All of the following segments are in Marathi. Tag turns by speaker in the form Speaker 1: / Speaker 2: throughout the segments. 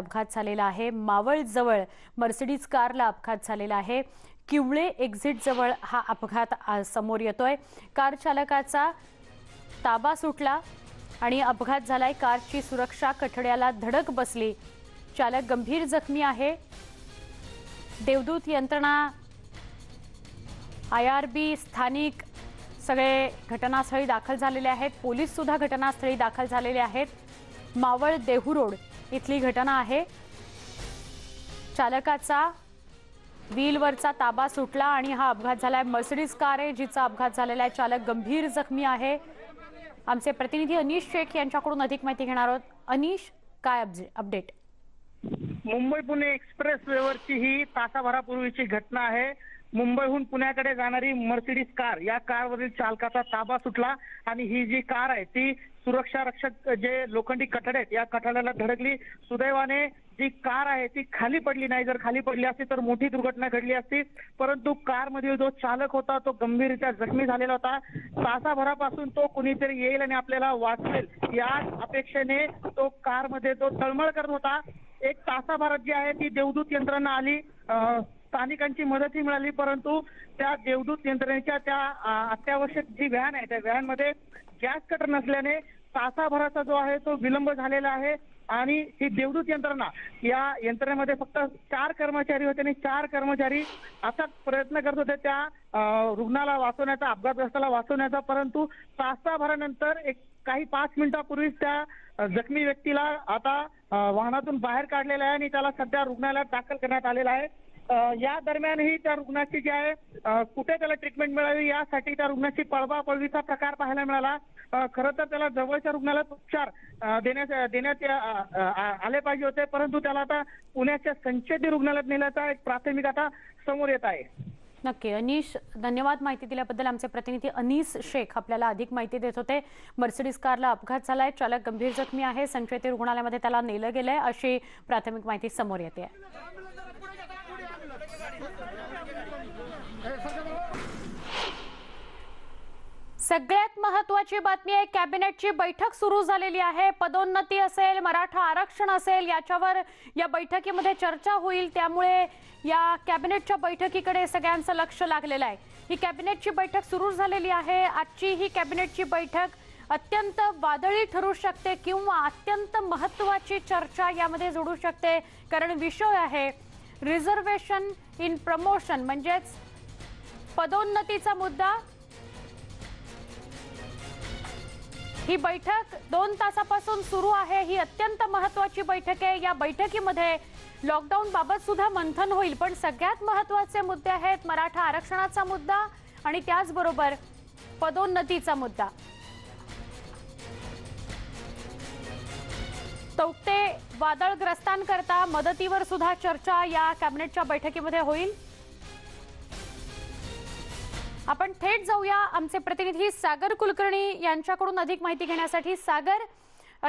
Speaker 1: अपघात झालेला आहे। मावळ जवळ मर्सिडीज कारला अपघात झालेला आहे। किवळे एक्झिट जवळ हा अपघात समोर येतोय। कार चालकाचा ताबा सुटला आणि अपघात झालाय। कारची सुरक्षा कठड्याला धडक बसली। चालक गंभीर जखमी आहे। देवदूत यंत्रणा, IRB, स्थानिक सगळे घटनास्थळी दाखल झालेले आहेत। पोलीस सुद्धा घटनास्थळी दाखल झालेले आहेत। मावळ देहू रोड इथली घटना आहे। चालकाचा व्हीलवरचा ताबा सुटला आणि हा अपघात झालाय। मर्सिडीज कार आहे जिचा अपघात झालेला आहे। चालक गंभीर जखमी आहे। आमचे प्रतिनिधी अनीश शेख यांच्याकडून अधिक माहिती घेणार आहोत। अनीश, काय अपडेट?
Speaker 2: मुंबई पुणे एक्सप्रेस वेवरची ही तासाभरापूर्वीची घटना आहे। मुंबईहून पुण्याकडे जाणारी मर्सिडीज कार, या कारवरील चालकाचा ताबा सुटला आणि ही जी कार आहे ती सुरक्षा रक्षक जे लोखंडी कठडे आहेत या कठड्याला धडकली। सुदैवाने जी कार आहे ती खाली पडली नाही। जर खाली पडली असती तर मोठी दुर्घटना घडली असती, परंतु कारमधील जो चालक होता तो गंभीररित्या जखमी झालेला होता। तासाभरापासून तो कुणीतरी येईल आणि आपल्याला वाचवेल या अपेक्षेने तो कारमध्ये तो तळमळ करत होता। एक तासाभरात जी आहे ती देवदूत यंत्रणा आली, स्थानिकांची मदतही मिळाली, परंतु त्या देवदूत यंत्रणेच्या त्या अत्यावश्यक जी व्हॅन आहे त्या व्हॅनमध्ये गॅस कटर नसल्याने तासाभराचा जो आहे तो विलंब झालेला आहे। आणि ही देवदूत यंत्रणा, या यंत्रणेमध्ये फक्त 4 कर्मचारी होते आणि 4 कर्मचारी अथक प्रयत्न करत होते त्या रुग्णाला वाचवण्याचा, अपघातग्रस्ताला वाचवण्याचा, परंतु तासाभरानंतर काही 5 मिनिटांपूर्वीच त्या जखमी व्यक्तीला आता वाहनातून बाहेर काढलेला आहे आणि त्याला सध्या रुग्णालयात दाखल करण्यात आलेला आहे। या दरम्यानही त्या रुग्णाची जी आहे कुठे त्याला ट्रीटमेंट मिळावी यासाठी त्या रुग्णाची पळवापळवीचा प्रकार पाहायला मिळाला। खरं तर त्याला जवळच्या रुग्णालयात उपचार देण्यात आले पाहिजे होते, परंतु त्याला आता पुण्याच्या संचेती रुग्णालयात नेल्याचा एक प्राथमिक आता समोर येत आहे।
Speaker 1: नक्की अनीश, धन्यवाद माहिती दिल्याबद्दल। आमचे प्रतिनिधी अनीस शेख आपल्याला अधिक माहिती देत होते। मर्सिडीज कारला अपघात झालाय, चालक गंभीर जखमी आहे, संचेती रुग्णालयामध्ये त्याला नेलं गेलंय अशी प्राथमिक माहिती समोर येते। सगळ्यात महत्त्वाची बातमी आहे, कॅबिनेटची बैठक सुरू झालेली आहे। पदोन्नती असेल, मराठा आरक्षण असेल, याच्यावर या बैठकीमध्ये चर्चा होईल। त्यामुळे या कॅबिनेटच्या बैठकीकडे सगळ्यांचं लक्ष लागलेलं आहे। ही कॅबिनेटची बैठक सुरू झालेली आहे। आजची ही कॅबिनेटची बैठक अत्यंत वादळी ठरू शकते किंवा अत्यंत महत्त्वाची चर्चा यामध्ये जोडू शकते, कारण विषय आहे रिझर्वेशन इन प्रमोशन, म्हणजेच पदोन्नतीचा मुद्दा। ही बैठक 2 तासापासून सुरू आहे। ही अत्यंत महत्त्वाची बैठक आहे। या बैठकीमध्ये लॉकडाऊन बाबत सुद्धा मंथन होईल, पण सगळ्यात महत्त्वाचे मुद्दे आहेत मराठा आरक्षणाचा मुद्दा आणि त्याचबरोबर पदोन्नतीचा मुद्दा। तौक्ते वादळग्रस्तांकरता मदतीवर सुद्धा चर्चा या कॅबिनेटच्या बैठकीमध्ये होईल। आपण थेट जाऊया आमचे प्रतिनिधी सागर कुलकर्णी यांच्याकडून अधिक माहिती घेण्यासाठी। सागर,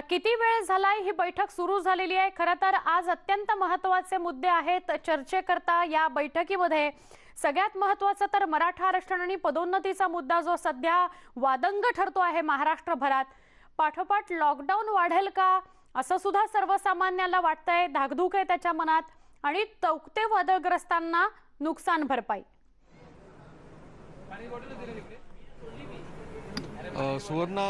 Speaker 1: किती वेळ झालाय ही बैठक सुरू झालेली आहे? खरं तर आज अत्यंत महत्त्वाचे मुद्दे आहेत चर्चेकरता या बैठकीमध्ये। सगळ्यात महत्त्वाचं तर मराठा आरक्षण आणि पदोन्नतीचा मुद्दा, जो सध्या वादंग ठरतो आहे महाराष्ट्रभरात। पाठोपाठ लॉकडाऊन वाढेल का असं सुद्धा सर्वसामान्याला वाटतंय, धाकधूक आहे त्याच्या मनात, आणि तौक्ते वादळग्रस्तांना नुकसान भरपाई।
Speaker 3: सुवर्णा,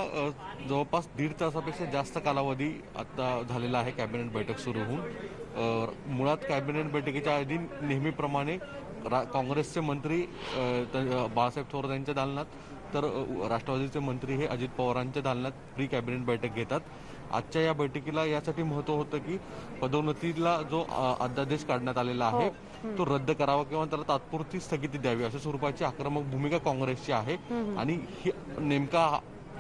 Speaker 3: जवळपास 1.5 तासापेक्षा जास्त कालावधी आता झालेला आहे कॅबिनेट बैठक सुरू होऊन। मुळात कॅबिनेट बैठकीच्या आधी नेहमीप्रमाणे काँग्रेसचे मंत्री बाळासाहेब थोरात यांच्या दालनात, तर राष्ट्रवादीचे मंत्री हे अजित पवारांच्या दालनात प्री कॅबिनेट बैठक घेतात। आजच्या या बैठकीला यासाठी महत्त्व होतं की पदोन्नतीला जो अध्यादेश काढण्यात आलेला आहे तो रद्द करावा किंवा त्याला तात्पुरती स्थगिती द्यावी, अशा स्वरूपाची आक्रमक भूमिका काँग्रेसची आहे आणि नेमका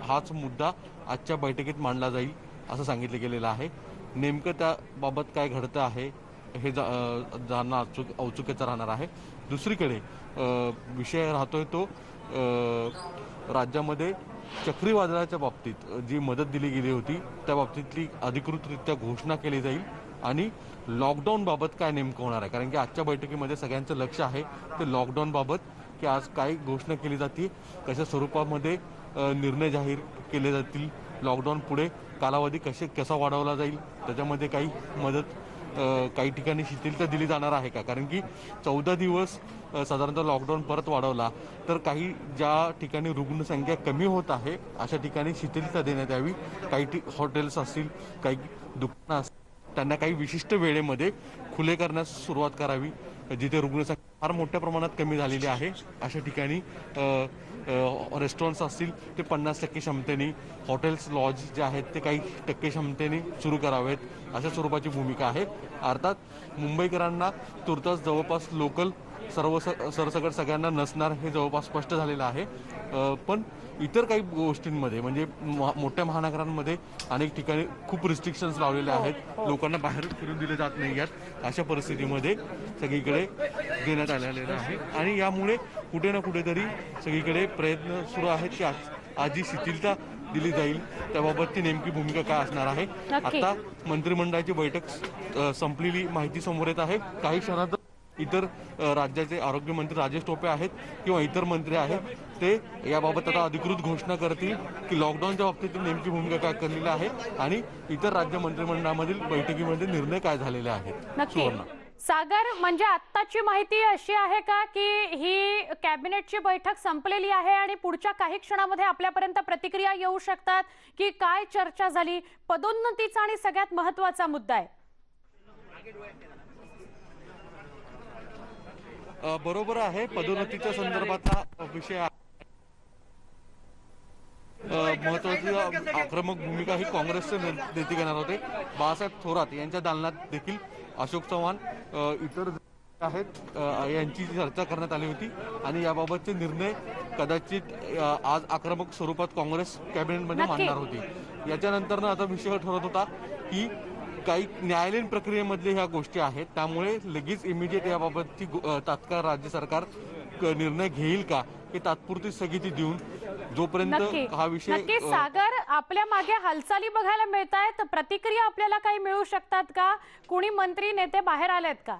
Speaker 3: हाच मुद्दा आजच्या बैठकीत मांडला जाईल असं सांगितलं गेलेलं आहे। नेमकं त्याबाबत काय घडतं आहे हे जाणणं औत्सुक्याचं राहणार आहे। दुसरीकडे विषय राहतोय तो राज्यामध्ये चक्रीवादळाच्या बाबतीत जी मदत दिली गेली होती त्या बाबतीतली अधिकृतरित्या घोषणा केली जाईल आणि लॉकडाऊन बाबत काय नेमकं होणार आहे, कारण की आजच्या बैठकीमध्ये सगळ्यांचं लक्ष आहे ते लॉकडाऊन बाबत, की आज काय घोषणा केली जाते, कशा स्वरूपामध्ये निर्णय जाहीर केले जातील, लॉकडाऊन पुढे कालावधी कसा वाढवला जाईल, त्याच्यामध्ये काही मदत काही ठिकाणी शिथिलता दिली जाणार आहे का? कारण की 14 दिवस साधारणतः लॉकडाऊन परत वाढवला तर काही ज्या ठिकाणी रुग्णसंख्या कमी होत आहे अशा ठिकाणी शिथिलता देण्यात यावी. काही हॉटेल्स असतील, काही दुकानं असतील, त्यांना काही विशिष्ट वेळेमध्ये खुले करण्यास सुरुवात करावी. जिथे रुग्णसंख्या फार मोठ्या प्रमाणात कमी झालेली आहे अशा ठिकाणी रेस्टॉरंट्स असतील ते 50% क्षमतेने, हॉटेल्स लॉज जे आहेत ते काही टक्के क्षमतेने सुरू करावेत, अशा स्वरूपाची भूमिका आहे. अर्थात मुंबईकरांना तुर्तास जवळपास लोकल सरसकट सगळ्यांना नसणार हे जवळपास स्पष्ट झालेलं आहे. पण इतर काही गोष्टींमध्ये म्हणजे मोठ्या महानगरांमध्ये अनेक ठिकाणी खूप रिस्ट्रिक्शन्स लावलेले आहेत. लोकांना बाहेर फिरून दिले जात नाही आहेत. अशा परिस्थितीमध्ये सगळीकडे देण्यात आलेले आहे आणि यामुळे कुठे ना कुठेतरी सगळीकडे प्रयत्न सुरू आहेत की आज जी शिथिलता दिली जाईल त्याबाबतची नेमकी भूमिका काय असणार आहे. आता मंत्रिमंडळाची बैठक संपलेली माहिती समोर येत आहे. काही क्षणात इतर राज्याचे आरोग्यमंत्री राजेश टोपे आहेत किंवा इतर मंत्री आहेत ते याबाबत आता अधिकृत घोषणा करतील की लॉकडाऊनच्या बाबतीत नेमकी भूमिका काय करलेली आहे आणि इतर राज्य मंत्रिमंडळामधील बैठकीमध्ये निर्णय काय झालेले आहेत.
Speaker 1: सागर, म्हणजे आत्ताची माहिती अशी आहे का की ही कॅबिनेटची बैठक संपलेली आहे आणि पुढच्या काही क्षणामध्ये आपल्यापर्यंत प्रतिक्रिया येऊ शकतात की काय चर्चा झाली? पदोन्नतीचा आणि सगळ्यात महत्त्वाचा मुद्दा आहे.
Speaker 3: बरोबर आहे, पदोन्नतीच्या संदर्भातला विषय आहे. महत्वाची आक्रमक भूमिका ही काँग्रेसचे नेते घेणार होते. बाळासाहेब थोरात यांच्या दालनात देखील अशोक चव्हाण इतर आहेत यांची चर्चा करण्यात आली होती आणि याबाबतचे निर्णय कदाचित आज आक्रमक स्वरूपात काँग्रेस कॅबिनेटमध्ये मांडणार होती. याच्यानंतर आता विषय ठरत होता की काही न्यायालयीन प्रक्रियेमधल्या ह्या गोष्टी आहेत त्यामुळे लगेच इमिजिएट याबाबतची तात्काळ राज्य सरकार निर्णय घेईल का हे तात्पुरती स्थगिती देऊन जोपर्यंत हा विषय.
Speaker 1: सागर, आपल्या मागे हालचाली बघायला मिळत आहेत, प्रतिक्रिया आपल्याला काही मिळू शकतात का? कोणी मंत्री नेते बाहेर आलेत का?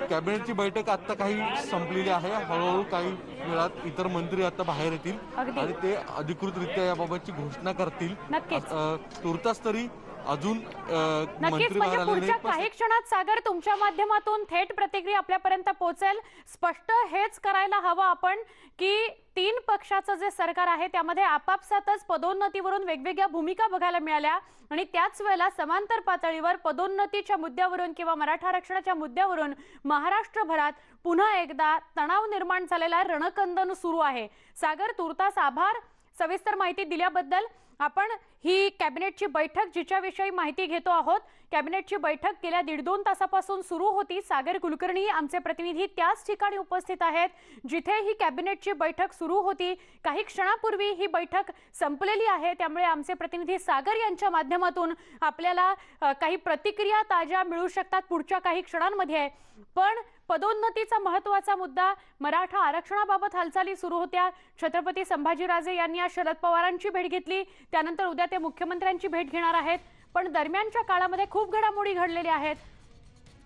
Speaker 3: कॅबिनेटची बैठक आता काही संपलेली आहे. हळूहळू काही वेळात इतर मंत्री आता बाहेर येतील आणि ते अधिकृतरित्या याबाबतची घोषणा करतील. तुर्तास तरी अजून मंत्री बाहेर आले
Speaker 1: पुढच्या काही क्षणात सागर तुमच्या माध्यमातून थेट प्रतिक्रिया आपल्यापर्यंत पोहोचेल. स्पष्ट हेच करायला हवं आपण की 3 पक्षाचं जे सरकार आहे त्यामध्ये आपापसातच पदोन्नतीवरून वेगवेगळ्या भूमिका बघायला मिळाल्या आणि त्याच वेळेला समांतर पातळीवर पदोन्नतीच्या मुद्द्यावरून किंवा मराठा आरक्षणाच्या मुद्द्यावरून महाराष्ट्रभरात पुन्हा एकदा तणाव निर्माण झालेला रणकंदन सुरू आहे. सागर, तुर्तास आभार सविस्तर माहिती दिल्याबद्दल. आपण ही कॅबिनेटची बैठक जिच्याविषयी माहिती घेतो आहोत, कॅबिनेटची बैठक गेल्या 1.5-2 तासापासून सुरू होती. सागर कुलकर्णी आमचे प्रतिनिधी त्याच ठिकाणी उपस्थित आहेत जिथे ही कॅबिनेटची बैठक सुरू होती. काही क्षणापूर्वी ही बैठक संपलेली आहे त्यामुळे आमचे प्रतिनिधी सागर यांच्या माध्यमातून आपल्याला काही प्रतिक्रिया ताज्या मिळू शकतात पुढच्या काही क्षणांमध्ये. पण पदोन्नतीचा महत्त्वाचा मुद्दा, मराठा आरक्षणाबाबत हालचाली सुरू होत्या. छत्रपती संभाजीराजे यांनी आज शरद पवारांची भेट घेतली, त्यानंतर उद्या ते मुख्यमंत्र्यांची भेट घेणार आहेत. पण दरम्यानच्या काळामध्ये खूप घडामोडी घडलेल्या आहेत.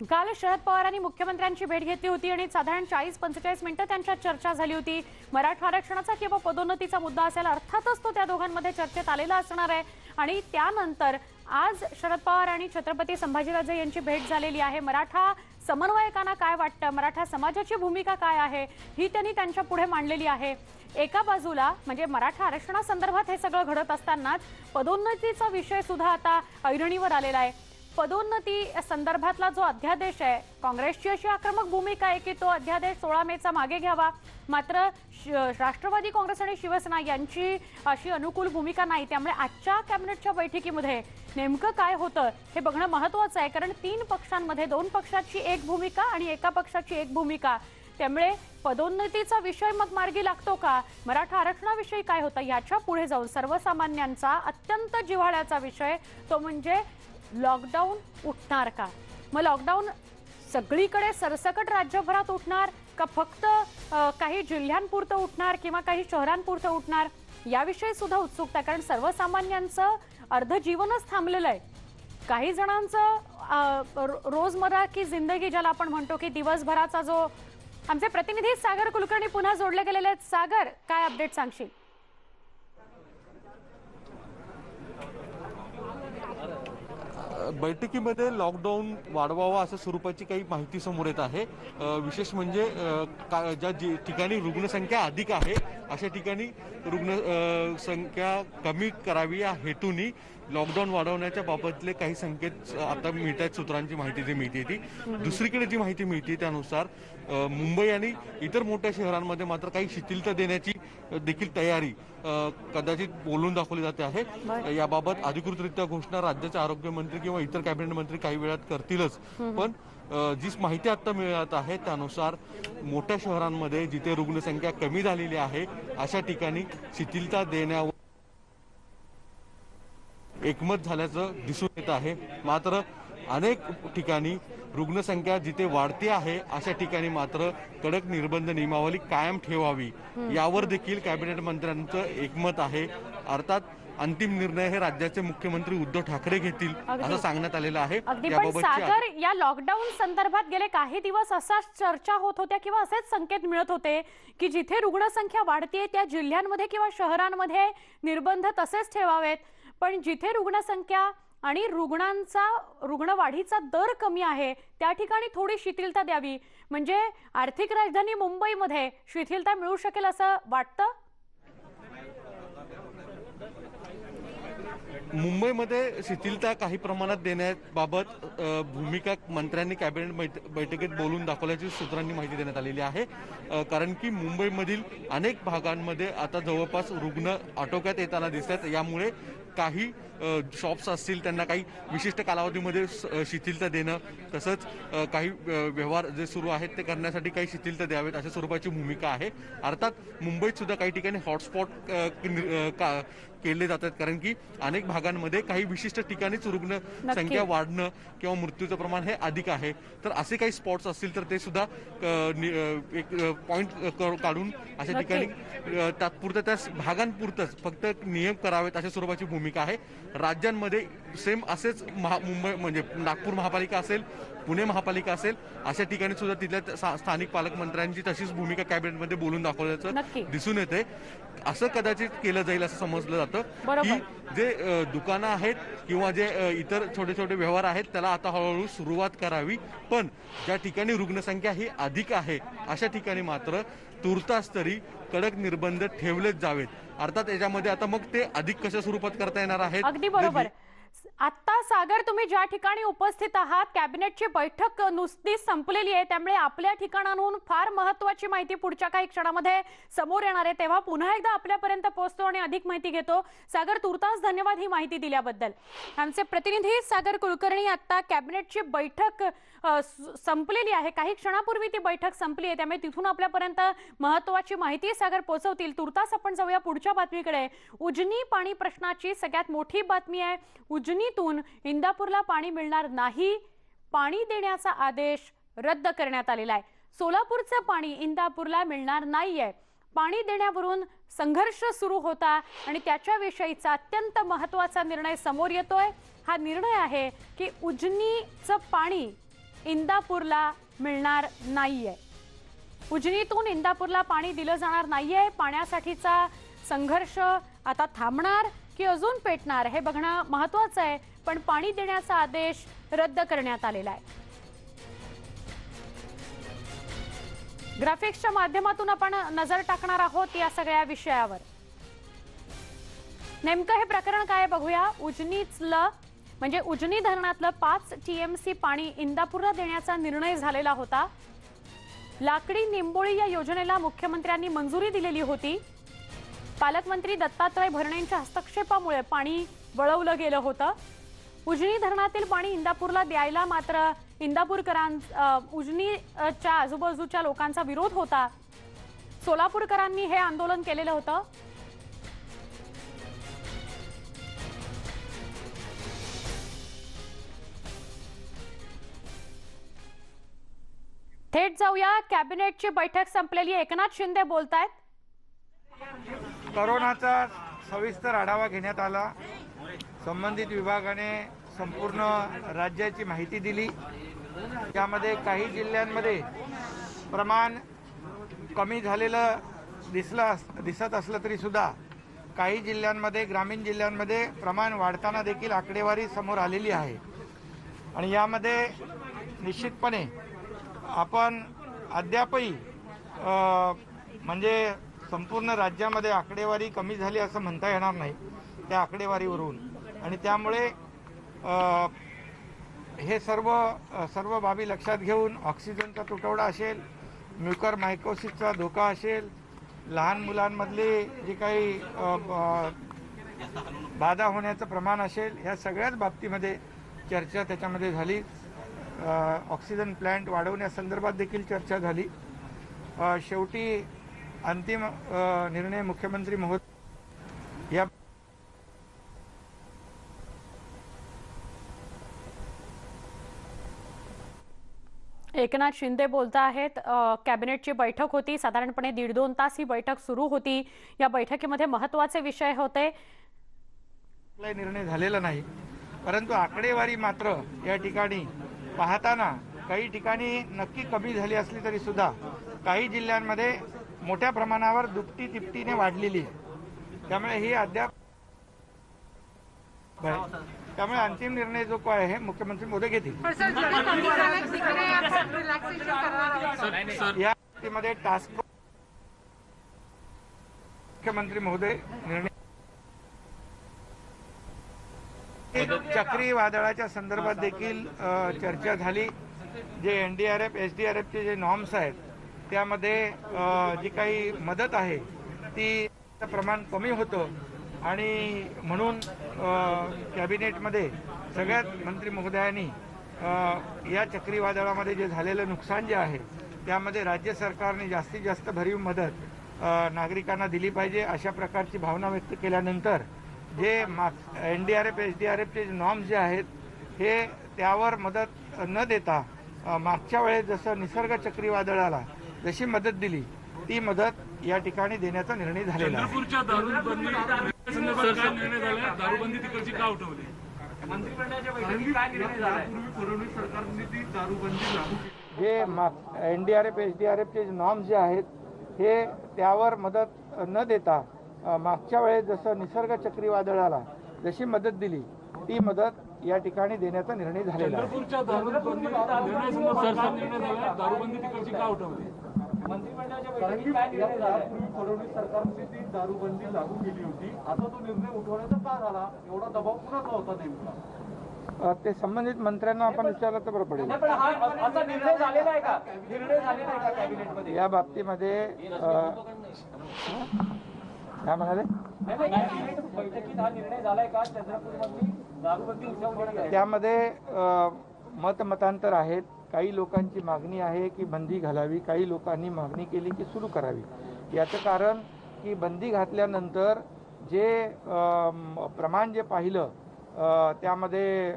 Speaker 1: काल शरद पवारांनी मुख्यमंत्र्यांची भेट घेतली होती आणि साधारण 40-45 मिनिटं त्यांच्यात चर्चा झाली होती. मराठा आरक्षणाचा किंवा पदोन्नतीचा मुद्दा असेल, अर्थातच तो त्या दोघांमध्ये चर्चेत आलेला असणार आहे. आणि त्यानंतर आज शरद पवार आणि छत्रपती संभाजीराजे यांची भेट झालेली आहे. मराठा समन्वयकांना काय वाटतं, मराठा समाजाची भूमिका काय आहे ही त्यांनी त्यांच्या पुढे मांडलेली आहे. एका बाजूला म्हणजे मराठा आरक्षणासंदर्भात हे सगळं घडत असतानाच पदोन्नतीचा विषय सुद्धा आता ऐरणीवर आलेला आहे. पदोन्नती संदर्भातला जो अध्यादेश आहे, काँग्रेसची अशी आक्रमक भूमिका आहे की तो अध्यादेश 16 मेचा मागे घ्यावा. मात्र राष्ट्रवादी काँग्रेस आणि शिवसेना यांची अशी अनुकूल भूमिका नाही. त्यामुळे आजच्या कॅबिनेटच्या बैठकीमध्ये नेमकं काय होतं हे बघणं महत्त्वाचं आहे. कारण 3 पक्षांमध्ये 2 पक्षाची एक भूमिका आणि एका पक्षाची एक भूमिका. त्यामुळे पदोन्नतीचा विषय मग मार्गी लागतो का, मराठा आरक्षणाविषयी काय होतं, याच्या पुढे जाऊन सर्वसामान्यांचा अत्यंत जिव्हाळ्याचा विषय तो म्हणजे लॉकडाऊन उठणार का. मग लॉकडाऊन सगळीकडे सरसकट राज्यभरात उठणार का फक्त काही जिल्ह्यांपुरतं उठणार किंवा काही शहरांपुरतं उठणार याविषयी सुद्धा उत्सुकता. कारण सर्वसामान्यांचं अर्ध जीवनच थांबलेलं आहे. काही जणांचं रोजमर्रा की जिंदगी ज्याला आपण म्हणतो की दिवसभराचा जो. आमचे प्रतिनिधी सागर कुलकर्णी पुन्हा जोडले गेलेले आहेत. सागर, काय अपडेट सांगशील?
Speaker 3: बैठकीमध्ये लॉकडाऊन वाढवावा अशा स्वरूपाची काही माहिती समोर येत आहे। विशेष म्हणजे ज्या ठिकाणी रुग्णसंख्या अधिक आहे अशा ठिकाणी संख्या कमी करावी या हेतूने लॉकडाऊन वाढवण्याच्या बाबतले काही संकेत आता मिळत आहेत। सूत्रांची माहिती जी मिळते ती दुसरीकडे जी माहिती मिळते त्यानुसार मुंबई आणि इतर मोठ्या शहरांमध्ये मात्र काही शिथिलता देण्याची देखील तयारी कदाचित बोलून दाखवली जाते आहे। याबाबत अधिकृतरित्या घोषणा राज्याचे आरोग्यमंत्री किंवा इतर कॅबिनेट मंत्री काही वेळात करतीलच, पण जी माहिती आता मिळत आहे त्यानुसार मोठ्या शहरांमध्ये जिथे रुग्णसंख्या कमी झालेली आहे अशा ठिकाणी शिथिलता देण्यावर एकमत झाल्याचं दिसून येत आहे। मात्र अनेक ठिकाणी रुग्णसंख्या जिथे वाढते आहे अशा ठिकाणी मात्र कडक निर्बंध नियमावली कायम ठेवावी यावर देखील कॅबिनेट मंत्र्यांचं एकमत आहे। अर्थात अंतिम निर्णय हे राज्याचे मुख्यमंत्री उद्धव ठाकरे घेतील असं सांगण्यात आलेलं आहे।
Speaker 1: पण सागर, या लॉकडाऊन संदर्भात गेले काही दिवस असा चर्चा होत होत्या किंवा असेच संकेत मिळत होते की जिथे रुग्णसंख्या वाढते त्या जिल्ह्यांमध्ये किंवा शहरांमध्ये निर्बंध तसेच ठेवावेत, पण जिथे रुग्णसंख्या आणि रुग्णवाढीचा दर कमी आहे त्या ठिकाणी थोडी शिथिलता द्यावी, म्हणजे आर्थिक राजधानी मुंबईमध्ये शिथिलता मिळू शकेल असं वाटतं।
Speaker 3: मुंबईमध्ये शिथिलता काही प्रमाणात देण्याबाबत भूमिका मंत्र्यांनी कॅबिनेट बैठकीत बोलून दाखवल्याची सूत्रांनी माहिती देण्यात आलेली आहे। कारण की मुंबईमधील अनेक भागांमध्ये आता जवळपास रुग्ण आटोक्यात येताना दिसतात। यामुळे काही शॉप्स असतील त्यांना काही विशिष्ट कालावधीमध्ये शिथिलता देणं, तसंच काही व्यवहार जे सुरू आहेत ते करण्यासाठी काही शिथिलता द्यावेत अशा स्वरूपाची भूमिका आहे। अर्थात मुंबईत सुद्धा काही ठिकाणी हॉटस्पॉट केले जातात, कारण की अनेक भागांमध्ये काही विशिष्ट ठिकाणीच रुग्ण संख्या वाढणं किंवा मृत्यूचं प्रमाण हे अधिक आहे। तर असे काही स्पॉट्स असतील तर ते सुद्धा एक पॉइंट काढून अशा ठिकाणी तात्पुरत्या त्या भागांपुरतच फक्त नियम करावेत अशा स्वरूपाची भूमिका आहे। राज्यांमध्ये सेम असेच मुंबई म्हणजे नागपूर महापालिका असेल, पुणे महापालिका असेल अशा ठिकाणी सुद्धा तिथल्या स्थानिक पालकमंत्र्यांची तशीच भूमिका कॅबिनेटमध्ये बोलून दाखवल्याचं दिसून येते। असं कदाचित केलं जाईल असं समजलं जातं की जे दुकानं आहेत किंवा जे इतर छोटे छोटे व्यवहार आहेत त्याला आता हळूहळू सुरुवात करावी, पण ज्या ठिकाणी रुग्णसंख्या ही अधिक आहे अशा ठिकाणी मात्र तुर्तास तरी कडक निर्बंध ठेवलेच जावेत। अर्थात याच्यामध्ये आता मग ते अधिक कशा स्वरूपात करता येणार आहेत।
Speaker 1: अगदी बरोबर। आता सागर, तुम्ही ज्या ठिकाणी उपस्थित आहात कॅबिनेटची बैठक नुसतीच संपलेली आहे, त्यामुळे आपल्या ठिकाणाहून फार महत्त्वाची माहिती पुढच्या काही क्षणामध्ये समोर येणार आहे, तेव्हा पुन्हा एकदा आपल्यापर्यंत पोहोचतो आणि अधिक माहिती घेतो। सागर, तुर्तास धन्यवाद ही माहिती दिल्याबद्दल। आमचे प्रतिनिधी सागर कुलकर्णी, आता कॅबिनेटची बैठक संपलेली आहे, काही क्षणापूर्वी ती बैठक संपली आहे, त्यामुळे तिथून आपल्यापर्यंत महत्त्वाची माहिती सागर पोहोचवतील। तुर्तास आपण जाऊया पुढच्या बातमीकडे। उजनी पाणी प्रश्नाची सगळ्यात मोठी बातमी आहे। उजनीतून इंदापूरला पाणी मिळणार नाही, पाणी देण्याचा आदेश रद्द करण्यात आलेला आहे। सोलापूरचं पाणी इंदापूरला मिळणार नाहीये, पाणी देण्यावरून संघर्ष सुरू होता आणि त्याच्याविषयीचा अत्यंत महत्त्वाचा निर्णय समोर येतोय। हा निर्णय आहे की उजनीचं पाणी इंदापूरला मिळणार नाहीये, उजनीतून इंदापूरला पाणी दिलं जाणार नाहीये। पाण्यासाठीचा संघर्ष आता थांबणार की अजून पेटणार हे बघणं महत्त्वाचं आहे, पण पाणी देण्याचा आदेश रद्द करण्यात आलेला आहे। ग्राफिक्सच्या माध्यमातून आपण नजर टाकणार आहोत या सगळ्या विषयावर। नेमकं हे प्रकरण काय बघूया। उजनीतलं म्हणजे उजनी धरणातलं 5 TMC पाणी इंदापूरला देण्याचा निर्णय झालेला होता। लाकडी निंबोळी या योजनेला मुख्यमंत्र्यांनी मंजुरी दिलेली होती। पालकमंत्री दत्तात्रय भरणेंच्या हस्तक्षेपामुळे पाणी वळवलं गेलं होतं। उजनी धरणातील पाणी इंदापूरला द्यायला मात्र उजनीच्या आजूबाजूच्या लोकांचा विरोध होता। सोलापूरकरांनी हे आंदोलन केलेलं होतं। थेट जाऊया, कॅबिनेटची बैठक संपलेली आहे, एकनाथ शिंदे बोलतायत।
Speaker 4: कोरोनाचा सविस्तर आढावा घेण्यात आला। संबंधित विभागाने संपूर्ण राज्याची माहिती दिली। त्यामध्ये काही जिल्ह्यांमध्ये प्रमाण कमी झालेलं दिसत असलं तरी सुद्धा काही जिल्ह्यांमध्ये, ग्रामीण जिल्ह्यांमध्ये प्रमाण वाढताना देखील आकडेवारी समोर आलेली आहे। आणि यामध्ये निश्चितपणे आपण अद्यापही म्हणजे संपूर्ण राज्यामध्ये आकडेवारी कमी झाली असं म्हणता येणार नाही त्या आकडेवारीवरून, आणि त्यामुळे हे सर्व बाबी लक्षात घेऊन ऑक्सिजनचा तुटवडा असेल, म्युकर मायकोसिसचा धोका असेल, लहान मुलांमधली जी काही बाधा होण्याचं प्रमाण असेल, ह्या सगळ्याच बाबतीमध्ये चर्चा त्याच्यामध्ये झाली. ऑक्सिजन प्लांट वाढवण्यासंदर्भात देखील चर्चा झाली. शेवटी अंतिम निर्णय मुख्यमंत्री महोदय या
Speaker 1: एकनाथ शिंदे बोलता आहेत. कॅबिनेटची बैठक होती, साधारणपणे 1.5-2 तास ही बैठक सुरू होती. या बैठकीमध्ये महत्त्वाचे विषय होते.
Speaker 4: निर्णय झालेला नाही, परंतु आकडेवारी मात्र या ठिकाणी पाहताना काही ठिकाणी नक्की कमी झाली असली तरी सुद्धा काही जिल्ह्यांमध्ये मोठ्या प्रमाणावर दुपटी तिपटीने वाढलेली आहे. त्यामुळे ही अद्याप त्यामुळे अंतिम निर्णय जो काय आहे मुख्यमंत्री महोदय घेतील. या बाबतीमध्ये टास्क फोर्स मुख्यमंत्री महोदय निर्णय. चक्रीवादळाच्या संदर्भात देखील चर्चा झाली. जे NDRF SDRFचे जे नॉर्म्स आहेत त्यामध्ये जी काही मदत आहे ती प्रमाण कमी होतं, आणि म्हणून कॅबिनेटमध्ये सगळ्याच मंत्री महोदयांनी या चक्रीवादळामध्ये जे झालेलं नुकसान जे आहे त्यामध्ये राज्य सरकारने जास्तीत जास्त भरीव मदत नागरिकांना दिली पाहिजे अशा प्रकारची भावना व्यक्त केल्यानंतर जे NDRF SDRFचे नॉर्म्स जे आहेत हे त्यावर मदत न देता मागच्या वेळेस जसं निसर्ग चक्रीवादळाला जशी मदत दिली ती मदत या ठिकाणी देण्याचा निर्णय झालेला आहे.
Speaker 5: दारूबंदी तिकडची का उठवली? मंत्रिमंडळाच्या बैठकीत काय निर्णय झाला? फडणवीस सरकारने ती दारूबंदी लागू केली.
Speaker 4: जे NDRF SDRFचे नॉर्म्स जे आहेत हे त्यावर मदत न देता मागच्या वेळेस जसं निसर्ग चक्रीवादळाला जशी मदत दिली ती मदत या ठिकाणी देण्याचा निर्णय झालेला आहे.
Speaker 5: दारूबंदी तिकडची का उठवली? मंत्रिमंडळाच्या बैठकीत काय निर्णय झाला? फडणवीस सरकारने ती दारूबंदी लागू केली होती, आता तो निर्णय उठवण्याचा का झाला? एवढा दबाव कुणाचा होता नेमका?
Speaker 4: ते संबंधित मंत्र्यांना आपण विचारलं तर बरं पडेल.
Speaker 5: असा निर्णय झालेला आहे का? निर्णय झालेला आहे का कॅबिनेटमध्ये
Speaker 4: या बाबतीमध्ये काय म्हणाले?
Speaker 5: बैठकीत हा निर्णय झालाय का? चंद्रपूरमध्ये दारूबंदी उठवली?
Speaker 4: त्यामध्ये मतमतांतर आहेत. काही लोकांची मागणी आहे की बंदी घालावी, काही लोकांनी मागणी केली की सुरू करावी. याचं कारण की बंदी घातल्यानंतर जे प्रमाण जे पाहिलं त्यामध्ये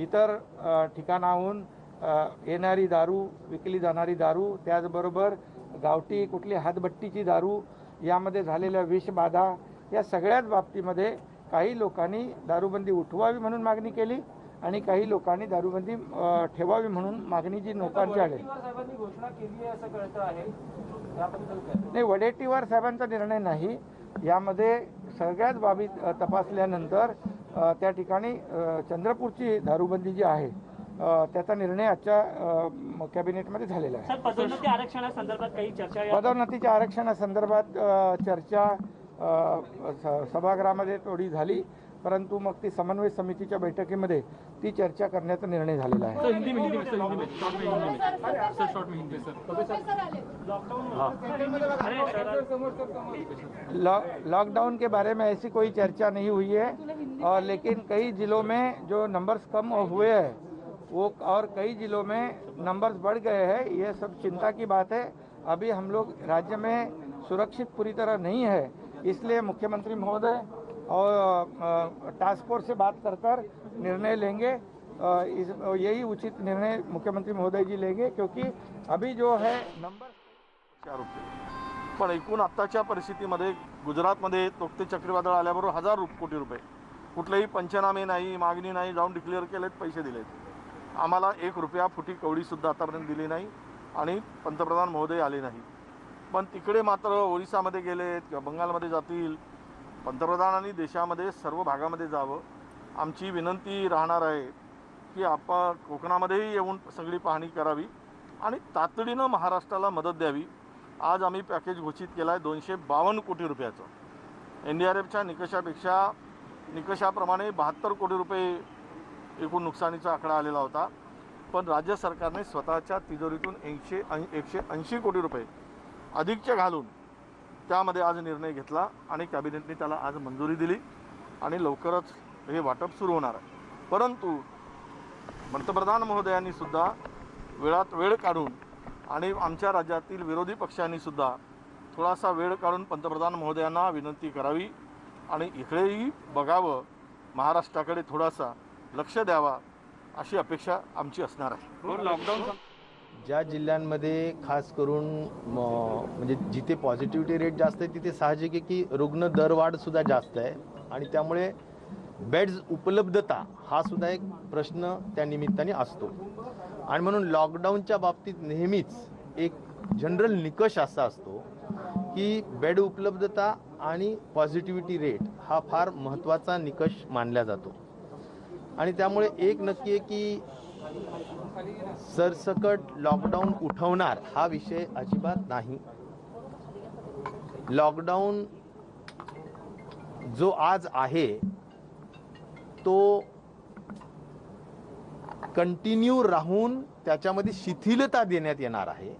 Speaker 4: इतर ठिकाणाहून येणारी दारू, विकली जाणारी दारू, त्याचबरोबर गावठी कुठली हातभट्टीची दारू, यामध्ये झालेल्या विषबाधा, या सगळ्याच बाबतीमध्ये काही लोकांनी दारूबंदी उठवावी म्हणून मागणी केली आणि काही लोकांनी दारूबंदी ठेवावी म्हणून मागणी जी लोकांची आहे.
Speaker 5: घोषणा केली आहे असं कळतं आहे.
Speaker 4: नाही, वडेट्टीवार साहेबांचा निर्णय नाही. यामध्ये सगळ्याच बाबी तपासल्यानंतर त्या ठिकाणी चंद्रपूरची दारूबंदी जी आहे त्याचा निर्णय आजच्या कॅबिनेटमध्ये झालेला आहे.
Speaker 6: पदोन्नती आरक्षणासंदर्भात काही चर्चा?
Speaker 4: पदोन्नतीच्या आरक्षणासंदर्भात चर्चा सभागृहामध्ये थोडी झाली, परंतु मग ती समन्वय समितीच्या बैठकीमध्ये ती चर्चा करण्याचा निर्णय झालेला है. लॉकडाउन के बारे में ऐसी कोई चर्चा नहीं हुई है, लेकिन कई जिलों में जो नंबर्स कम हुए हैं वो और कई जिलों में नंबर्स बढ़ गए हैं, ये सब चिंता की बात है. अभी हम लोग राज्य में सुरक्षित पूरी तरह नहीं है, इसलिए मुख्यमंत्री महोदय और टास्क फोर्स से बात कर निर्णय लेंगे. यही उचित निर्णय मुख्यमंत्री महोदय जी लेंगे, क्योंकि अभी जो है नंबर
Speaker 7: आरोप पण एकूण आत्ताच्या परिस्थितीमध्ये गुजरातमध्ये तोक्ते चक्रीवादळ आल्याबरोबर 1000 कोटी रुपये कुठलेही पंचनामे नाही, मागणी नाही, जाऊन डिक्लेअर केलेत, पैसे दिलेत. आम्हाला 1 रुपया फुटी कवडीसुद्धा आतापर्यंत दिली नाही आणि पंतप्रधान महोदय आले नाही. पण तिकडे मात्र ओरिसामध्ये गेलेत किंवा बंगालमध्ये जातील. पंतप्रधानांनी देशामध्ये सर्व भागामध्ये जावं. आमची विनंती राहणार आहे की आपण कोकणामध्येही येऊन सगळी पाहणी करावी आणि तातडीनं महाराष्ट्राला मदत द्यावी. आज आम्ही पॅकेज घोषित केलं आहे 252 कोटी रुपयाचं. NDRFच्या निकषाप्रमाणे 72 कोटी रुपये एकूण नुकसानीचा आकडा आलेला होता. पण राज्य सरकारने स्वतःच्या तिजोरीतून 180 कोटी रुपये अधिकचे घालून त्यामध्ये आज निर्णय घेतला आणि कॅबिनेटने त्याला आज मंजुरी दिली आणि लवकरच हे वाटप सुरू होणार आहे. परंतु पंतप्रधान महोदयांनी सुद्धा वेळात वेळ काढून आणि आमच्या राज्यातील विरोधी पक्षांनी सुद्धा थोडासा वेळ काढून पंतप्रधान महोदयांना विनंती करावी आणि इकडेही बघावं, महाराष्ट्राकडे थोडासा लक्ष द्यावा अशी अपेक्षा आमची असणार आहे.
Speaker 8: लॉकडाऊन ज्या जिल्ह्यांमध्ये खास करून म्हणजे जिथे पॉझिटिव्हिटी रेट जास्त आहे तिथे साहजिक आहे की रुग्ण दरवाढ सुद्धा जास्त आहे आणि त्यामुळे बेड्स उपलब्धता हा सुद्धा एक प्रश्न त्या निमित्ताने असतो. आणि म्हणून लॉकडाऊनच्या बाबतीत नेहमीच एक जनरल निकष असा असतो की बेड उपलब्धता आणि पॉझिटिव्हिटी रेट हा फार महत्त्वाचा निकष मानला जातो. आणि त्यामुळे एक नक्की आहे की सरसकट लॉकडाऊन उठवणार हा विषय अजिबात नाही. लॉकडाऊन जो आज आहे तो कंटिन्यू राहून त्याच्यामध्ये शिथिलता देण्यात येणार आहे.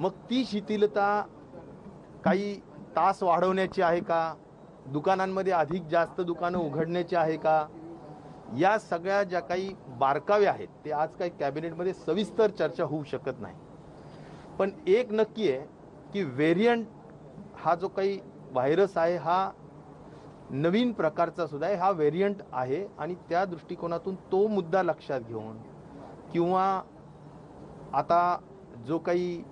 Speaker 8: मग ती शिथिलता काही तास वाढवण्याची आहे का, दुकानांमध्ये अधिक जास्त दुकानं उघडण्याची आहे का, या सगळ्या ज्या काही बारकावे आहेत ते आज काही कॅबिनेटमध्ये सविस्तर चर्चा होऊ शकत नाही. पण एक नक्की आहे की व्हेरियंट हा जो काही व्हायरस आहे हा नवीन प्रकारचा सुद्धा आहे, हा व्हेरियंट आहे आणि त्या दृष्टिकोनातून तो मुद्दा लक्षात घेऊन किंवा आता जो काही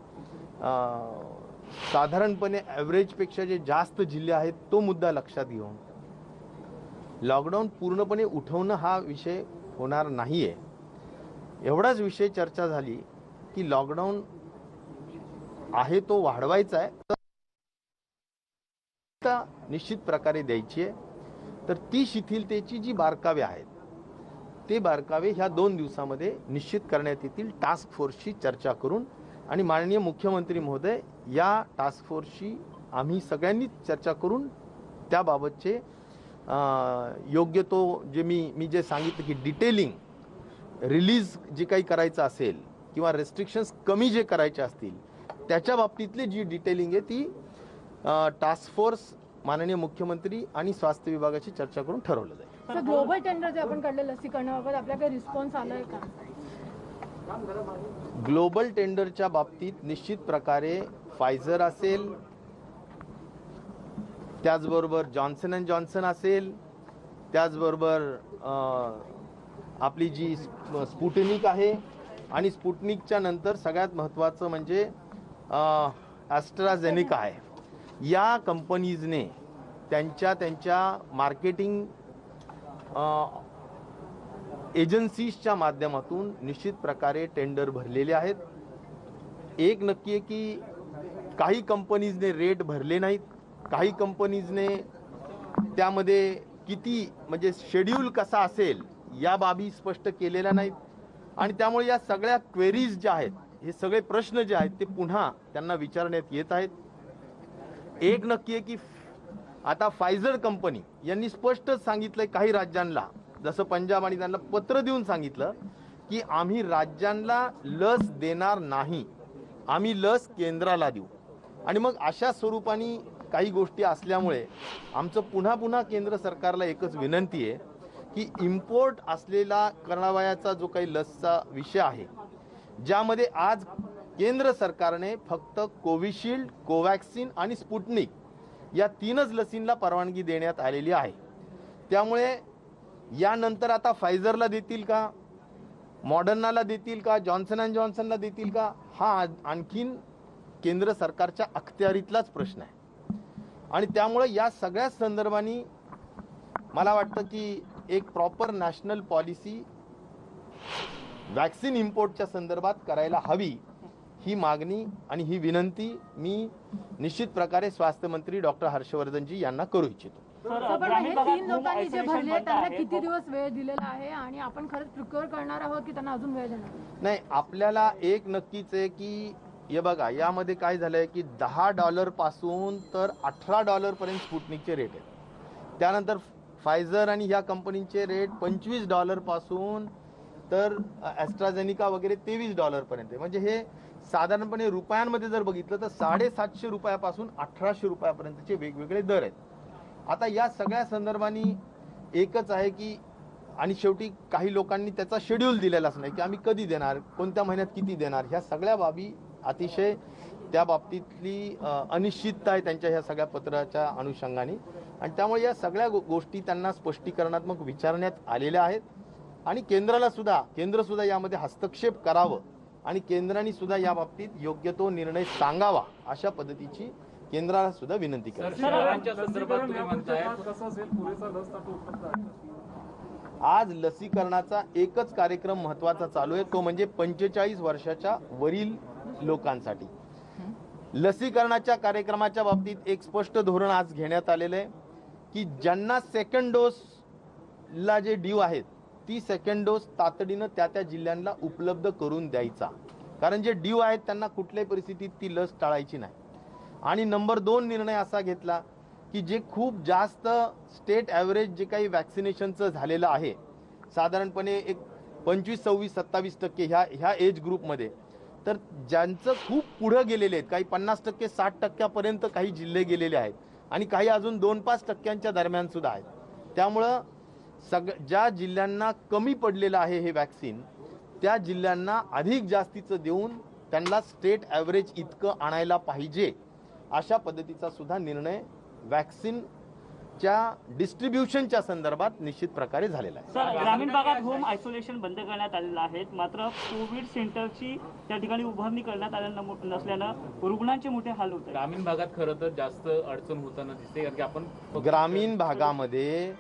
Speaker 8: साधारणपणे ॲव्हरेजपेक्षा जे जास्त जिल्हे आहेत तो मुद्दा लक्षात घेऊन लॉकडाऊन पूर्णपणे उठवणं हा विषय होणार नाही आहे. एवढाच विषय चर्चा झाली की लॉकडाऊन आहे तो वाढवायचा आहे तर निश्चित प्रकारे द्यायची आहे. तर ती शिथिलतेची जी बारकावे आहेत ते बारकावे ह्या 2 दिवसामध्ये निश्चित करण्यात येतील टास्क फोर्सची चर्चा करून. आणि माननीय मुख्यमंत्री महोदय या टास्क फोर्सशी आम्ही सगळ्यांनीच चर्चा करून त्याबाबतचे योग्य तो जे मी जे सांगितलं की डिटेलिंग रिलीज जे काही करायचं असेल किंवा रेस्ट्रिक्शन्स कमी जे करायचे असतील त्याच्या बाबतीतली जी डिटेलिंग आहे ती टास्क फोर्स माननीय मुख्यमंत्री आणि स्वास्थ्य विभागाची चर्चा करून ठरवलं जाईल.
Speaker 9: ग्लोबल टेंडर जे आपण काढलं लसीकरणाबाबत आपल्याकडे रिस्पॉन्स आलाय का?
Speaker 8: ग्लोबल टेंडरच्या बाबतीत निश्चित प्रकारे फायझर असेल, त्याचबरोबर जॉन्सन अँड जॉन्सन असेल, त्याचबरोबर आपली जी स्पुटनिक आहे आणि स्पुटनिकच्या नंतर सगळ्यात महत्त्वाचं म्हणजे ॲस्ट्राझेनेका आहे. या कंपनीजने त्यांच्या मार्केटिंग एजन्सीजच्या माध्यमातून निश्चित प्रकारे टेंडर भरलेले आहेत. एक नक्की आहे की काही कंपनीजने रेट भरले नाहीत, काही कंपनीजने त्यामध्ये किती म्हणजे शेड्यूल कसा असेल या बाबी स्पष्ट केलेल्या नाहीत. आणि त्यामुळे या सगळ्या क्वेरीज ज्या आहेत, हे सगळे प्रश्न जे आहेत ते पुन्हा त्यांना विचारण्यात येत आहेत. एक नक्की आहे की आता फायझर कंपनी यांनी स्पष्ट सांगितलंय काही राज्यांना, जसं पंजाब आणि त्यांना पत्र देऊन सांगितलं की आम्ही राज्यांना लस देणार नाही, आम्ही लस केंद्राला देऊ. आणि मग अशा स्वरूपाने काही गोष्टी असल्यामुळे आमचं पुन्हा केंद्र सरकारला एकच विनंती आहे की इम्पोर्ट असलेला करावयाचा जो काही लसचा विषय आहे, ज्यामध्ये आज केंद्र सरकारने फक्त कोविशिल्ड, कोवॅक्सिन आणि स्पुटनिक या 3च लसींना परवानगी देण्यात आलेली आहे. त्यामुळे यानंतर आता फायझरला देतील का, मॉडर्नाला देतील का, जॉन्सन अँड जॉन्सनला देतील का, हा आणखीन केंद्र सरकारच्या अखत्यारीतलाच प्रश्न आहे. आणि त्यामुळे या सगळ्या संदर्भाने मला वाटतं की एक प्रॉपर नॅशनल पॉलिसी वॅक्सिन इम्पोर्टच्या संदर्भात करायला हवी, ही मागणी आणि ही विनंती मी निश्चित प्रकारे स्वास्थ्य मंत्री डॉक्टर हर्षवर्धनजी यांना करू इच्छितो.
Speaker 6: सर
Speaker 9: पण
Speaker 6: ग्रामीण
Speaker 9: हे
Speaker 6: भागात
Speaker 9: 3
Speaker 6: home
Speaker 9: लोकांनी जे
Speaker 6: isolation
Speaker 9: भरले
Speaker 6: बंद
Speaker 9: त्यांना
Speaker 6: आहे.
Speaker 9: किती दिवस वेळ दिलेला आहे आणि आपण खरंच प्रिक्युअर करणार आहोत की त्यांना अजून वेळ देणार आहोत?
Speaker 8: नाही, आपल्याला एक नक्कीच आहे की हे बघा, यामध्ये काय झालंय की $10 पासून तर $18 पर्यंत स्पुटनिकचे रेट आहेत. त्यानंतर फायझर आणि ह्या कंपनीचे रेट $25 पासून तर ॲस्ट्राझेनिका वगैरे $23 पर्यंत आहे. म्हणजे हे साधारणपणे रुपयांमध्ये जर बघितलं तर 750 रुपयापासून 1800 रुपयापर्यंतचे वेगवेगळे दर आहेत. आता या सगळ्या संदर्भाने एकच आहे की आणि शेवटी काही लोकांनी त्याचा शेड्यूल दिलेलाच नाही की आम्ही कधी देणार, कोणत्या महिन्यात किती देणार, ह्या सगळ्या बाबी अतिशय त्या बाबतीतली अनिश्चितता आहे त्यांच्या ह्या सगळ्या पत्राच्या अनुषंगाने. आणि त्यामुळे या सगळ्या गोष्टी त्यांना स्पष्टीकरणात्मक विचारण्यात आलेल्या आहेत. आणि केंद्र सुद्धा यामध्ये हस्तक्षेप करावं आणि केंद्राने सुद्धा या बाबतीत योग्य तो निर्णय सांगावा अशा पद्धतीची केंद्राला सुद्धा विनंती करा. आज लसीकरणाचा एकच कार्यक्रम महत्वाचा चालू आहे, तो म्हणजे 45 वर्षाच्या वरील लोकांसाठी. लसीकरणाच्या कार्यक्रमाच्या बाबतीत एक स्पष्ट धोरण आज घेण्यात आलेलं आहे की ज्यांना सेकंड डोसला जे ड्यू आहेत ती सेकंड डोस तातडीनं त्या जिल्ह्यांना उपलब्ध करून द्यायचा. कारण जे ड्यू आहेत त्यांना कुठल्याही परिस्थितीत ती लस टाळायची नाही. आणि नंबर 2 निर्णय असा घेतला की जे खूप जास्त स्टेट ॲव्हरेज जे काही वॅक्सिनेशनचं झालेलं आहे, साधारणपणे एक 25, 26, 27% ह्या एज ग्रुपमध्ये, तर ज्यांचं खूप पुढं गेलेले आहेत, काही 50%, 60% काही जिल्हे गेलेले आहेत आणि काही अजून 2-5% दरम्यान सुद्धा आहेत. त्यामुळं ज्या जिल्ह्यांना कमी पडलेलं आहे हे वॅक्सिन, त्या जिल्ह्यांना अधिक जास्तीचं देऊन त्यांना स्टेट ॲव्हरेज इतकं आणायला पाहिजे अशा पद्धतीचा सुद्धा निर्णय वॅक्सिनच्या डिस्ट्रीब्युशनच्या संदर्भात निश्चित प्रकारे झालेला आहे.
Speaker 6: सर ग्रामीण भागात होम आयसोलेशन बंद करण्यात आलेलं आहे, मात्र कोविड सेंटरची त्या ठिकाणी उभारणी करण्यात आलेलं नसल्यानं रुग्णांचे मोठे हाल होत आहेत.
Speaker 5: ग्रामीण भागात खरं तर जास्त अडचण होताना दिसते, कारण की आपण
Speaker 8: ग्रामीण भागामध्ये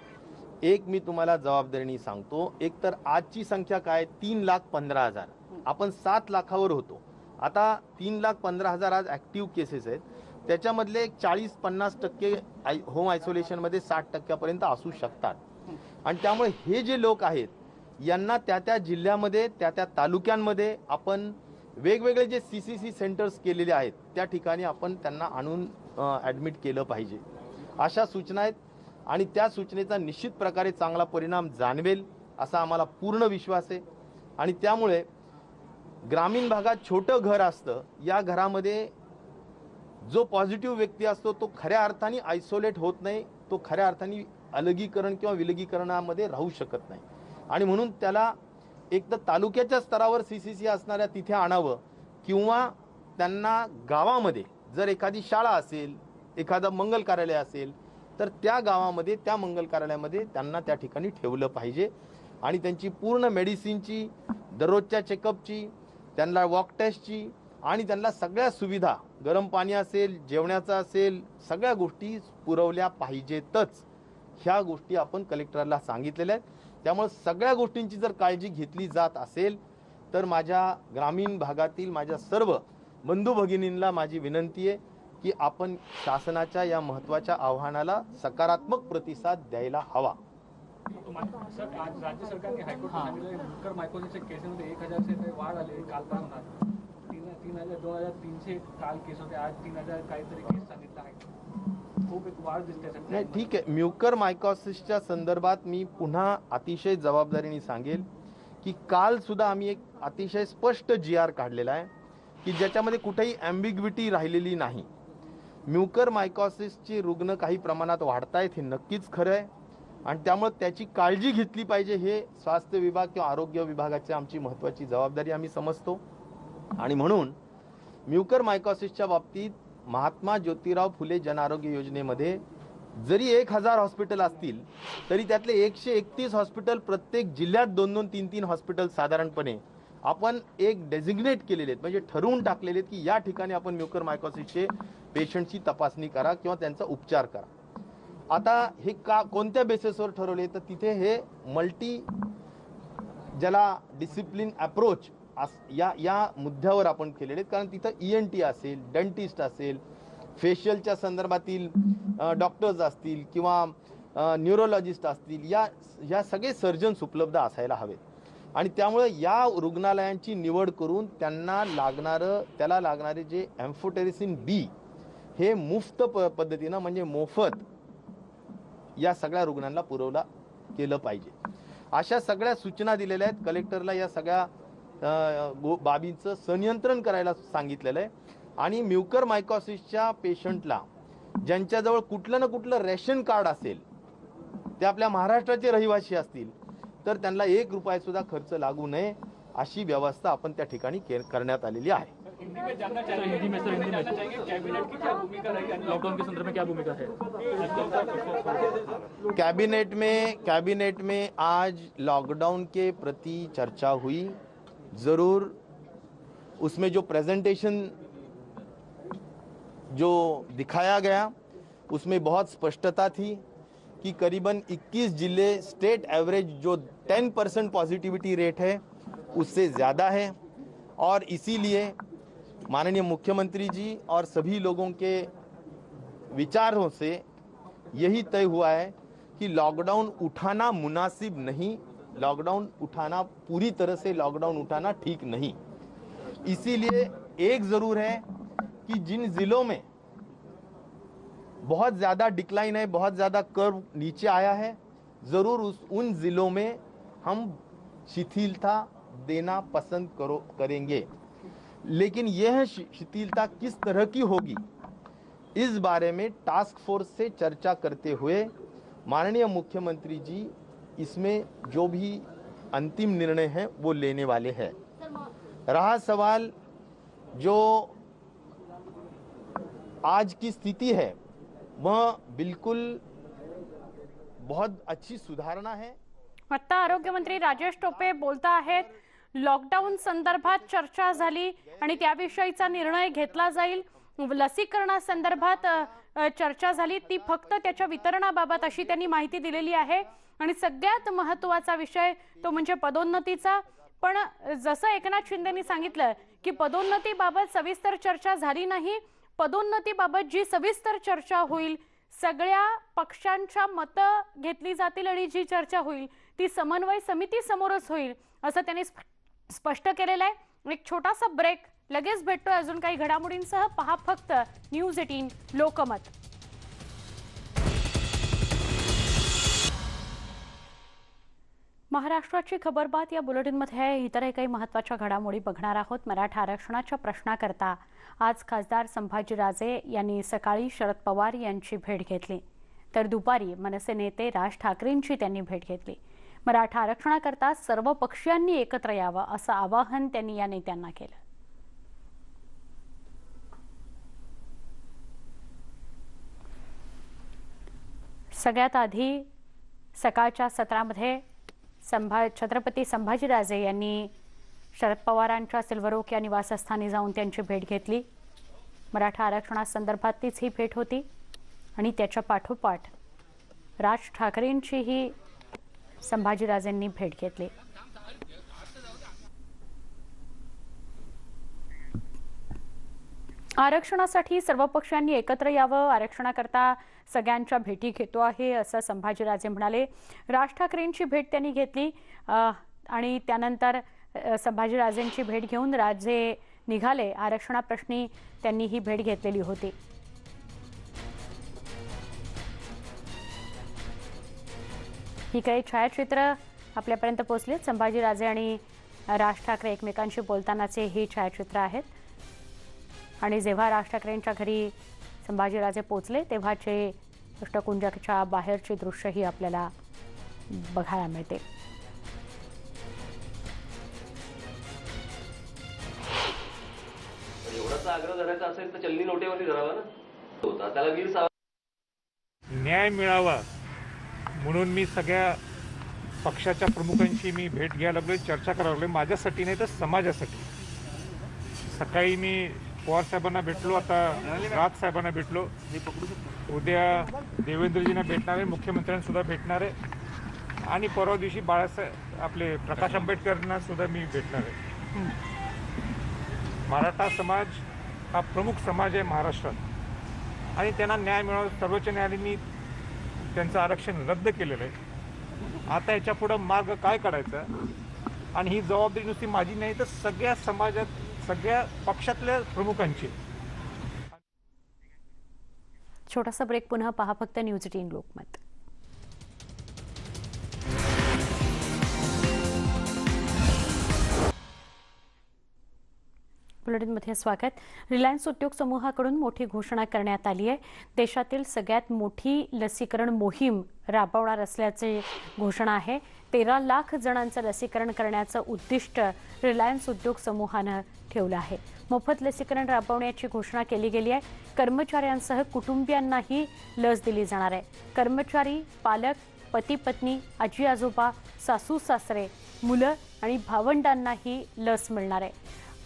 Speaker 8: एक मी तुम्हाला जबाबदारीने सांगतो, एक तर आजची संख्या काय 3,15,000, आपण 7 लाखावर होतो. आता 3,15,000 आज ॲक्टिव्ह केसेस आहेत. त्याच्यामधले 40-50% होम आयसोलेशनमध्ये 60% असू शकतात. आणि त्यामुळे हे जे लोक आहेत यांना त्या जिल्ह्यामध्ये त्या तालुक्यांमध्ये आपण वेगवेगळे जे CCC सेंटर्स केलेले आहेत त्या ठिकाणी आपण त्यांना आणून ॲडमिट केलं पाहिजे अशा सूचना आहेत. आणि त्या सूचनेचा निश्चित प्रकारे चांगला परिणाम जाणवेल असा आम्हाला पूर्ण विश्वास आहे. आणि त्यामुळे ग्रामीण भागात छोटं घर असतं, या घरामध्ये जो पॉझिटिव्ह व्यक्ती असतो तो खऱ्या अर्थाने आयसोलेट होत नाही, तो खऱ्या अर्थाने अलगीकरण किंवा विलगीकरणामध्ये राहू शकत नाही. आणि म्हणून त्याला एक तर तालुक्याच्या स्तरावर CCC असणाऱ्या तिथे आणावं किंवा त्यांना गावामध्ये जर एखादी शाळा असेल, एखादं मंगल कार्यालय असेल तर त्या गावामध्ये त्या मंगल कार्यालयामध्ये त्यांना त्या ठिकाणी ठेवलं पाहिजे. आणि त्यांची पूर्ण मेडिसिनची, दररोजच्या चेकअपची, त्यांना वॉक टेस्टची आणि त्यांना सगळ्या सुविधा, गरम पाणी असेल, जेवणाचं असेल, सगळ्या गोष्टी पुरवल्या पाहिजेतच. ह्या गोष्टी आपण कलेक्टरला सांगितलेल्या आहेत. त्यामुळे सगळ्या गोष्टींची जर काळजी घेतली जात असेल तर माझ्या ग्रामीण भागातील माझ्या सर्व बंधू भगिनींना माझी विनंती आहे की आपण शासनाच्या या महत्त्वाच्या आव्हानाला सकारात्मक प्रतिसाद द्यायला हवा.
Speaker 5: सर आज राज्य सरकारने हायकोर्टात सांगितलं मुकर मायकोसिसच्या केसेसमध्ये 1000 वाढ आली काल प्रमाणात. 2,300 काल केस होते, आज 3,000 काहीतरी केस सांगितलं आहे. खूप एक वाढ दिसते.
Speaker 8: नाही, ठीक आहे. म्युकर मायकोसिसच्या संदर्भात मी पुन्हा अतिशय जबाबदारीने सांगेल की काल सुद्धा आम्ही एक अतिशय स्पष्ट GR काढलेला आहे की ज्याच्यामध्ये कुठेही ॲम्बिग्विटी राहिलेली नाही. म्युकर मायकोसिसची रुग्ण काही प्रमाणात वाढतायत हे नक्कीच खरं आहे आणि त्यामुळे त्याची काळजी घेतली पाहिजे हे स्वास्थ्य विभाग किंवा आरोग्य विभागाची आमची महत्त्वाची जबाबदारी आम्ही समजतो. आणि म्हणून म्युकर मायकोसिसच्या बाबतीत महात्मा ज्योतिराव फुले जन आरोग्य योजनेमध्ये जरी 1000 हॉस्पिटल असतील तरी त्यातले 131 हॉस्पिटल प्रत्येक जिल्ह्यात 2-2, 3-3 हॉस्पिटल साधारणपणे आपण एक डेझिग्नेट केलेले आहेत, म्हणजे ठरवून टाकलेले आहेत की या ठिकाणी आपण म्युकर मायकोसिसचे पेशंटची तपासणी करा किंवा त्यांचा उपचार करा. आता हे कोणत्या बेसिसवर ठरवले तर तिथे हे मल्टी ज्याला डिसिप्लिन अप्रोच या मुद्द्यावर आपण केलेले आहेत. कारण तिथं ENT असेल, डेंटिस्ट असेल, फेशियलच्या संदर्भातील डॉक्टर्स असतील किंवा न्यूरोलॉजिस्ट असतील, या सगळे सर्जन्स उपलब्ध असायला हवेत आणि त्यामुळे या रुग्णालयांची निवड करून त्याला लागणारे जे एम्फोटेरिसिन बी हे मुफ्त पद्धतीनं म्हणजे मोफत या सगळ्या रुग्णांना पुरवला केलं पाहिजे. अशा सगळ्या सूचना दिलेल्या आहेत. कलेक्टरला या सगळ्या बाबींचं संनियंत्रण करायला सांगितलेलं आहे आणि म्युकरमायकॉसिसच्या पेशंटला ज्यांच्याजवळ कुठलं ना कुठलं रेशन कार्ड असेल, ते आपल्या महाराष्ट्राचे रहिवासी असतील, तर त्यांना 1 रुपया सुद्धा खर्च लागू नये अशी व्यवस्था आपण त्या ठिकाणी करण्यात आलेली आहे.
Speaker 5: लॉकडाउन के संदर्भ में क्या भूमिका है?
Speaker 8: कैबिनेट में आज लॉकडाउन के प्रति चर्चा हुई. ज़रूर उसमें जो प्रेजेंटेशन जो दिखाया गया उसमें बहुत स्पष्टता थी कि करीबन 21 जिले स्टेट एवरेज जो 10% पॉजिटिविटी रेट है उससे ज़्यादा है और इसीलिए माननीय मुख्यमंत्री जी और सभी लोगों के विचारों से यही तय हुआ है कि लॉकडाउन उठाना मुनासिब नहीं, लॉकडाउन उठाना पूरी तरह से लॉकडाउन उठाना ठीक नहीं. इसीलिए एक ज़रूर है कि जिन ज़िलों में बहुत ज़्यादा डिक्लाइन है, बहुत ज़्यादा कर्व नीचे आया है, ज़रूर उन ज़िलों में हम शिथिलता देना पसंद करेंगे. लेकिन यह शिथिलता किस तरह की होगी, इस बारे में टास्क फोर्स से चर्चा करते हुए माननीय मुख्यमंत्री जी इसमें जो भी अंतिम निर्णय है वो लेने वाले हैं. रहा सवाल जो आज की स्थिति है, वह बिल्कुल बहुत अच्छी सुधारणा है.
Speaker 1: आता आरोग्यमंत्री राजेश टोपे बोलता आहेत, लॉकडाऊन संदर्भात चर्चा झाली आणि त्याविषयीचा निर्णय घेतला जाईल. लसीकरणासंदर्भात चर्चा झाली, ती फक्त त्याच्या वितरणाबाबत अशी त्यांनी माहिती दिलेली आहे. आणि सगळ्यात महत्त्वाचा विषय तो म्हणजे पदोन्नतीचा. पण जसं एकनाथ शिंदेंनी सांगितलं की पदोन्नतीबाबत सविस्तर चर्चा झाली नाही, पदोन्नतीबाबत जी सविस्तर चर्चा होईल, सगळ्या पक्षांच्या मतं घेतली जातील आणि जी चर्चा होईल ती समन्वय समिती समोरच होईल असं त्यांनी स्पष्ट केलेलं आहे. एक छोटासा ब्रेक, लगेच भेटतोय अजून काही घडामोडींसह. पहा फक्त न्यूज 18 लोकमत. महाराष्ट्राची खबरबात या बुलेटिनमध्ये इतरही काही महत्त्वाच्या घडामोडी बघणार आहोत. मराठा आरक्षणाच्या प्रश्नाकरता आज खासदार संभाजीराजे यांनी सकाळी शरद पवार यांची भेट घेतली, तर दुपारी मनसे नेते राज ठाकरेंची त्यांनी भेट घेतली. मराठा आरक्षणाकरता सर्व पक्षीयांनी एकत्र यावं असं आवाहन त्यांनी या नेत्यांना केलं. सगळ्यात आधी सकाळच्या सत्रामध्ये छत्रपती संभाजीराजे यांनी शरद पवारांच्या सिल्वर ओक या निवासस्थानी जाऊन त्यांची भेट घेतली. मराठा आरक्षणासंदर्भातलीच ही भेट होती आणि त्याच्या पाठोपाठ राज ठाकरेंचीही संभाजीराजेंनी भेट घेतली. आरक्षणासाठी सर्व पक्षांनी एकत्र यावं, आरक्षणाकरता सगळ्यांच्या भेटी घेतो आहे असं संभाजीराजे म्हणाले. राज ठाकरेंची भेट त्यांनी घेतली आणि त्यानंतर संभाजीराजेंची भेट घेऊन राजे निघाले. आरक्षणाप्रश्नी त्यांनी ही भेट घेतलेली होती. ही काही छायाचित्र आपल्यापर्यंत पोहोचलीत. संभाजीराजे आणि राज ठाकरे एकमेकांशी बोलतानाचे ही छायाचित्र आहेत. आणि जेव्हा राज ठाकरेंच्या घरी संभाजीराजे पोचले तेव्हाचे अष्टकुंजाच्या बाहेरचे दृश्यही आपल्याला बघायला मिळते.
Speaker 10: एवढाचा आग्रह धरायचा असेल तर चलनी नोटेवरती धरावा ना होता. त्याला वीर
Speaker 4: न्याय मिळावा म्हणून मी सगळ्या पक्षाच्या प्रमुखांशी मी भेट घ्यायला लागलोय, चर्चा करायला लागलोय. माझ्यासाठी नाही तर समाजासाठी. सकाळी मी पवार साहेबांना भेटलो, आता राज साहेबांना भेटलो, उद्या देवेंद्रजींना भेटणार आहे, मुख्यमंत्र्यांना सुद्धा भेटणार आहे आणि परवा दिवशी बाळासाहेब आपले प्रकाश आंबेडकरांना सुद्धा मी भेटणार आहे. मराठा समाज हा प्रमुख समाज आहे महाराष्ट्रात आणि त्यांना न्याय मिळावा. सर्वोच्च न्यायालयाने त्यांचं आरक्षण रद्द केलेलं आहे. आता याच्या पुढं मार्ग काय काढायचा आणि ही जबाबदारी नुसती माझी नाही तर सगळ्या समाजात, सगळ्या पक्षातल्या प्रमुखांची.
Speaker 1: छोटासा ब्रेक, पुन्हा पहा फक्त न्यूज 18 लोकमत. बुलेटिनमध्ये स्वागत. रिलायन्स उद्योग समूहाकडून मोठी घोषणा करण्यात आली आहे. देशातील सगळ्यात मोठी लसीकरण मोहीम राबवणार असल्याची घोषणा आहे. 13 लाख जणांचं लसीकरण करण्याचं उद्दिष्ट रिलायन्स उद्योग समूहानं ठेवलं आहे. मोफत लसीकरण राबवण्याची घोषणा केली गेली आहे. कर्मचाऱ्यांसह कुटुंबियांनाही लस दिली जाणार आहे. कर्मचारी, पालक, पती पत्नी, आजी आजोबा, सासू सासरे, मुलं आणि भावंडांनाही लस मिळणार आहे.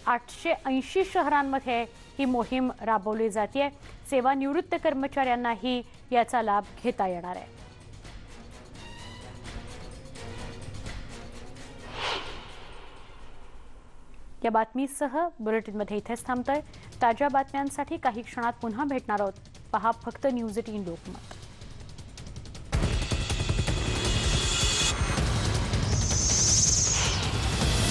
Speaker 1: 880 शहरांमध्ये ही मोहीम राबवली जाते. सेवानिवृत्त कर्मचाऱ्यांनाही याचा लाभ घेता येणार आहे. या बातमीसह बुलेटिनमध्ये इथेच थांबतोय. ताज्या बातम्यांसाठी काही क्षणात पुन्हा भेटणार आहोत. पहा फक्त न्यूज 18 लोकमत.